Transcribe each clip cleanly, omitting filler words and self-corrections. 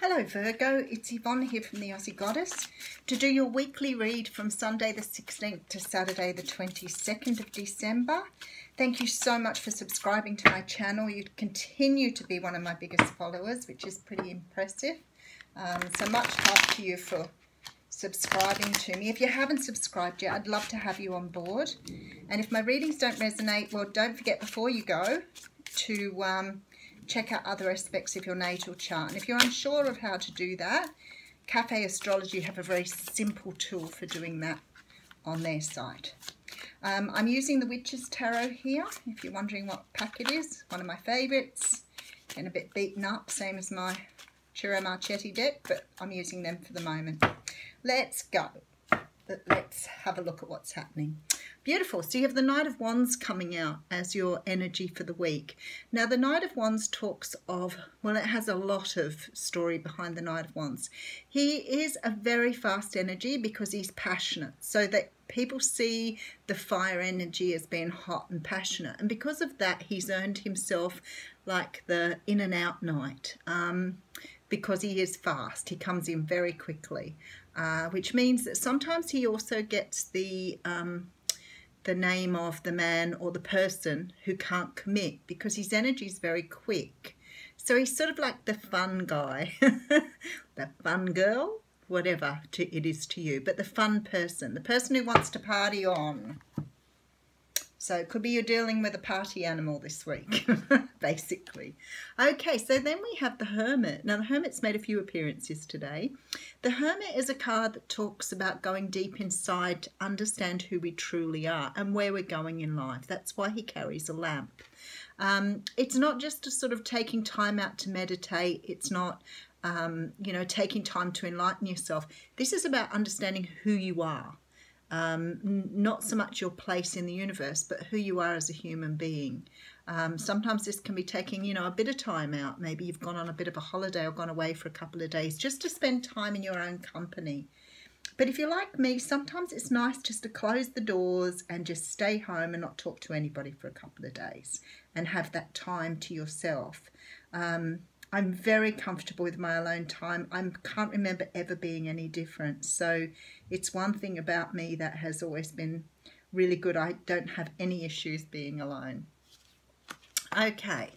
Hello Virgo, it's Yvonne here from the Aussie Goddess to do your weekly read from Sunday the 16th to Saturday the 22nd of December. Thank you so much for subscribing to my channel. You continue to be one of my biggest followers, which is pretty impressive. So much love to you for subscribing to me. If you haven't subscribed yet, I'd love to have you on board. And if my readings don't resonate, well, don't forget before you go to check out other aspects of your natal chart. And if you're unsure of how to do that, Cafe Astrology have a very simple tool for doing that on their site. I'm using the Witch's Tarot here, if you're wondering what pack it is. One of my favourites, and a bit beaten up, same as my Ciro Marchetti deck, but I'm using them for the moment. Let's go. Let's have a look at what's happening. Beautiful. So you have the Knight of Wands coming out as your energy for the week. Now the Knight of Wands talks of, well, it has a lot of story behind the Knight of Wands. He is a very fast energy because he's passionate, so that people see the fire energy as being hot and passionate. And because of that, he's earned himself like the in and out knight. Because he is fast, he comes in very quickly, which means that sometimes he also gets the name of the man or the person who can't commit, because his energy is very quick. So he's sort of like the fun guy, the fun girl, whatever it is to you, but the fun person, the person who wants to party on. So it could be you're dealing with a party animal this week, basically. Okay, so then we have the Hermit. Now the Hermit's made a few appearances today. The Hermit is a card that talks about going deep inside to understand who we truly are and where we're going in life. That's why he carries a lamp. It's not just a sort of taking time out to meditate. It's not, you know, taking time to enlighten yourself. This is about understanding who you are. Not so much your place in the universe, but who you are as a human being. Sometimes this can be taking, you know, a bit of time out. Maybe you've gone on a bit of a holiday or gone away for a couple of days just to spend time in your own company. But if you're like me, sometimes it's nice just to close the doors and just stay home and not talk to anybody for a couple of days and have that time to yourself. I'm very comfortable with my alone time. I can't remember ever being any different. So it's one thing about me that has always been really good. I don't have any issues being alone. Okay,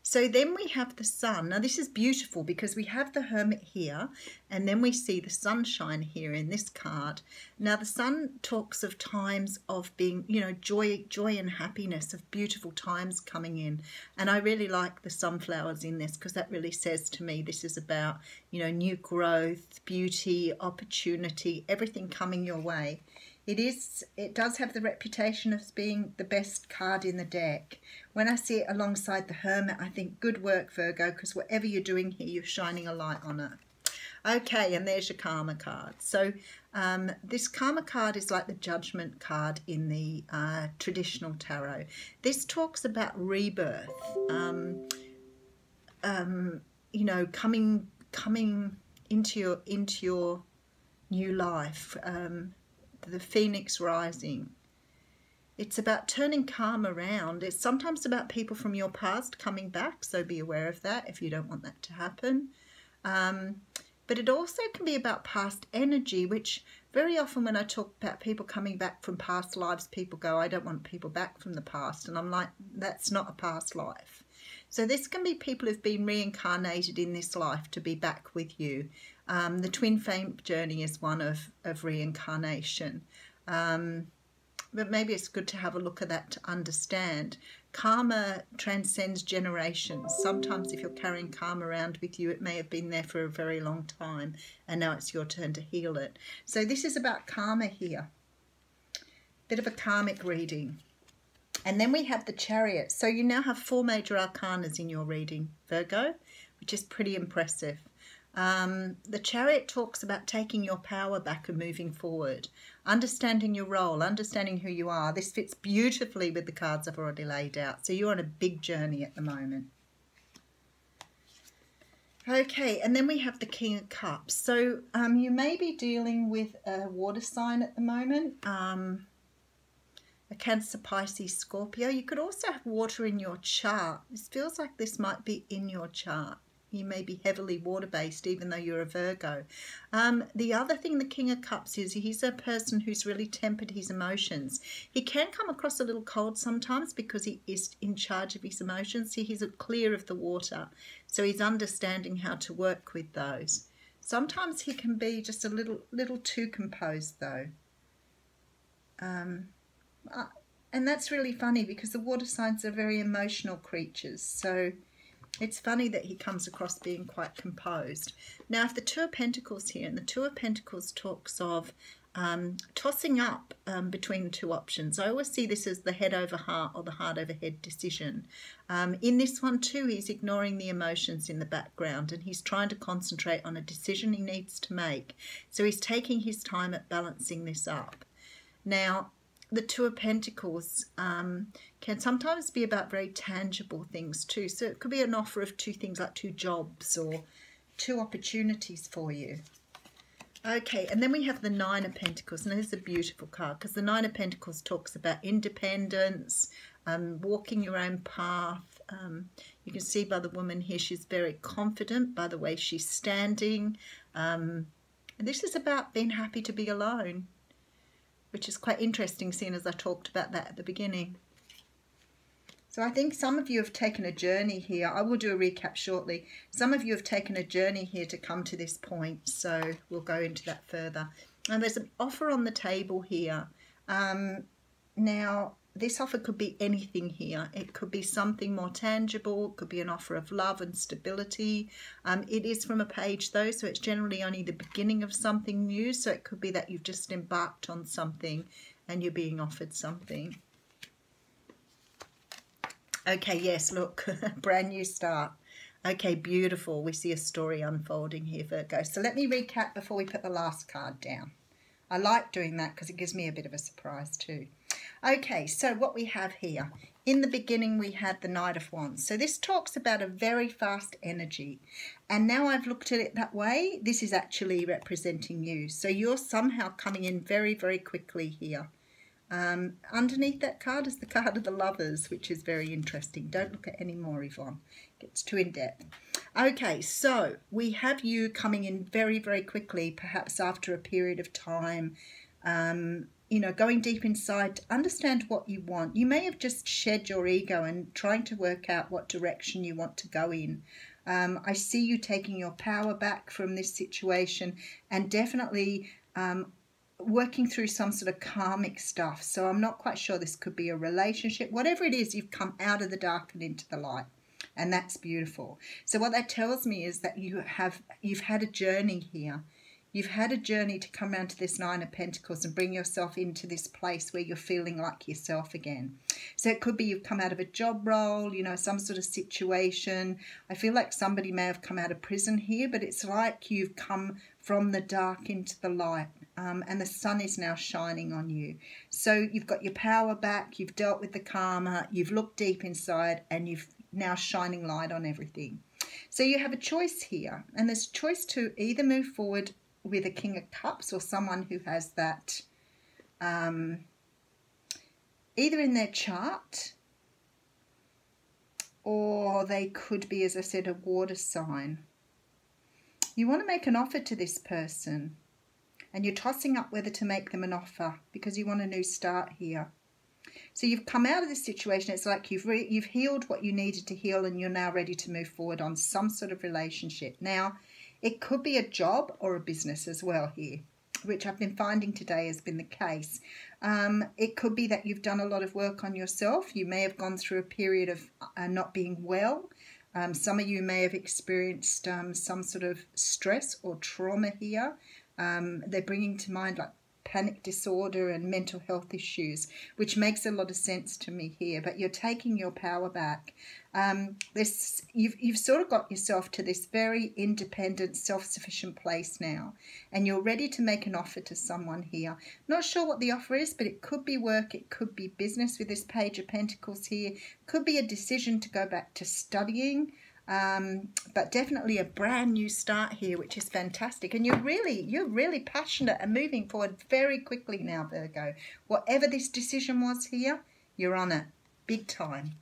so then we have the Sun. Now this is beautiful because we have the Hermit here and then we see the sunshine here in this card. Now the Sun talks of times of being, you know, joy and happiness, of beautiful times coming in. And I really like the sunflowers in this because that really says to me this is about, you know, new growth, beauty, opportunity, everything coming your way. It does have the reputation of being the best card in the deck. When I see it alongside the Hermit, I think good work, Virgo, because whatever you're doing here, you're shining a light on it. Okay, and there's your Karma card. So this Karma card is like the Judgment card in the traditional tarot. This talks about rebirth, you know, coming into your new life. The phoenix rising. It's about turning karma around. It's sometimes about people from your past coming back, so be aware of that if you don't want that to happen. But it also can be about past energy, which very often when I talk about people coming back from past lives, people go, I don't want people back from the past. And I'm like, that's not a past life. So this can be people who've been reincarnated in this life to be back with you. The twin flame journey is one of reincarnation. But maybe it's good to have a look at that to understand. Karma transcends generations. Sometimes if you're carrying karma around with you, it may have been there for a very long time and now it's your turn to heal it. So this is about karma here. Bit of a karmic reading. And then we have the Chariot. So you now have 4 major arcanas in your reading, Virgo, which is pretty impressive. The Chariot talks about taking your power back and moving forward, understanding your role, understanding who you are. This fits beautifully with the cards I've already laid out. So you're on a big journey at the moment. Okay, and then we have the King of Cups. So you may be dealing with a water sign at the moment. A Cancer, Pisces, Scorpio. You could also have water in your chart. This feels like this might be in your chart. You may be heavily water-based, even though you're a Virgo. The other thing, the King of Cups, is he's a person who's really tempered his emotions. He can come across a little cold sometimes because he is in charge of his emotions. See, he's clear of the water, so he's understanding how to work with those. Sometimes he can be just a little too composed, though. And that's really funny because the water signs are very emotional creatures. So it's funny that he comes across being quite composed. Now, if the Two of Pentacles here, and the Two of Pentacles talks of tossing up between the two options. I always see this as the head over heart or the heart over head decision. In this one too, he's ignoring the emotions in the background and he's trying to concentrate on a decision he needs to make. So he's taking his time at balancing this up. Now, the Two of Pentacles can sometimes be about very tangible things too. So it could be an offer of two things, like two jobs or two opportunities for you. Okay, and then we have the Nine of Pentacles. And this is a beautiful card because the Nine of Pentacles talks about independence, walking your own path. You can see by the woman here, she's very confident by the way she's standing. And this is about being happy to be alone, which is quite interesting, seeing as I talked about that at the beginning. So I think some of you have taken a journey here. I will do a recap shortly. Some of you have taken a journey here to come to this point, so we'll go into that further. And there's an offer on the table here. Now, this offer could be anything here. It could be something more tangible. It could be an offer of love and stability. It is from a page though, so it's generally only the beginning of something new. So it could be that you've just embarked on something and you're being offered something. Okay, yes, look, brand new start. Okay, beautiful. We see a story unfolding here, Virgo. So let me recap before we put the last card down. I like doing that because it gives me a bit of a surprise too. Okay, so what we have here. In the beginning, we had the Knight of Wands. So this talks about a very fast energy. And now I've looked at it that way, this is actually representing you. So you're somehow coming in very, very quickly here. Underneath that card is the card of the Lovers, which is very interesting. Don't look at any more, Yvonne. It gets too in-depth. Okay, so we have you coming in very, very quickly, perhaps after a period of time, you know, going deep inside to understand what you want. You may have just shed your ego and trying to work out what direction you want to go in. I see you taking your power back from this situation and definitely working through some sort of karmic stuff. So I'm not quite sure, this could be a relationship. Whatever it is, you've come out of the dark and into the light. And that's beautiful. So what that tells me is that you've had a journey here. You've had a journey to come around to this Nine of Pentacles and bring yourself into this place where you're feeling like yourself again. So it could be you've come out of a job role, you know, some sort of situation. I feel like somebody may have come out of prison here, but it's like you've come from the dark into the light. And the sun is now shining on you. So you've got your power back, you've dealt with the karma, you've looked deep inside, and you've now shining light on everything. So you have a choice here, and there's a choice to either move forward with a King of Cups or someone who has that either in their chart, or they could be, as I said, a water sign. You want to make an offer to this person, and you're tossing up whether to make them an offer because you want a new start here. So you've come out of this situation. It's like you've healed what you needed to heal, and you're now ready to move forward on some sort of relationship. Now, it could be a job or a business as well here, which I've been finding today has been the case. It could be that you've done a lot of work on yourself. You may have gone through a period of not being well. Some of you may have experienced some sort of stress or trauma here. They're bringing to mind like panic disorder and mental health issues, which makes a lot of sense to me here. But you're taking your power back. You've sort of got yourself to this very independent, self-sufficient place now, and you're ready to make an offer to someone here. Not sure what the offer is, but it could be work, it could be business with this Page of Pentacles here, could be a decision to go back to studying. But definitely a brand new start here, which is fantastic. And you're really passionate and moving forward very quickly now, Virgo. Whatever this decision was here, you're on it big time.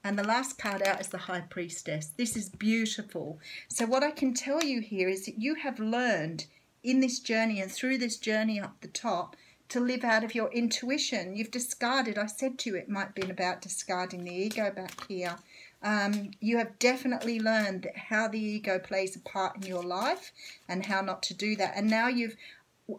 And the last card out is the High Priestess. This is beautiful. So what I can tell you here is that you have learned in this journey and through this journey up the top to live out of your intuition. You've discarded, I said to you, it might have been about discarding the ego back here. You have definitely learned how the ego plays a part in your life and how not to do that. And now you've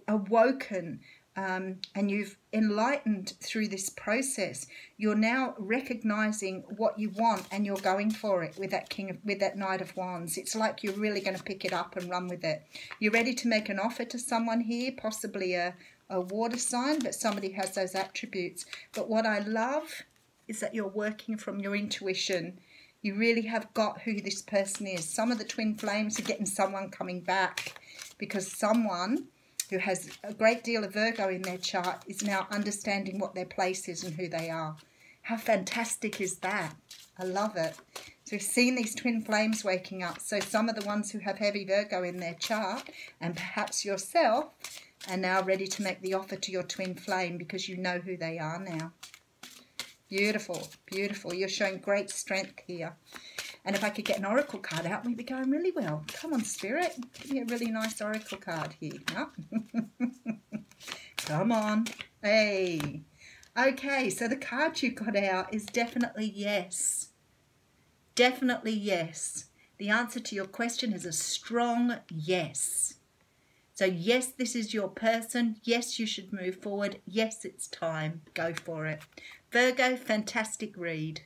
awoken and you've enlightened through this process. You're now recognizing what you want and you're going for it with that Knight of Wands. It's like you're really going to pick it up and run with it. You're ready to make an offer to someone here, possibly a water sign, but somebody has those attributes. But what I love is that you're working from your intuition. You really have got who this person is. Some of the twin flames are getting someone coming back because someone who has a great deal of Virgo in their chart is now understanding what their place is and who they are. How fantastic is that? I love it. So we've seen these twin flames waking up. So some of the ones who have heavy Virgo in their chart, and perhaps yourself, are now ready to make the offer to your twin flame because you know who they are now. Beautiful, beautiful. You're showing great strength here. And if I could get an oracle card out, we'd be going really well. Come on, Spirit. Give me a really nice oracle card here. No? Come on. Hey. Okay, so the card you got out is definitely yes. Definitely yes. The answer to your question is a strong yes. So yes, this is your person. Yes, you should move forward. Yes, it's time. Go for it. Virgo, fantastic read.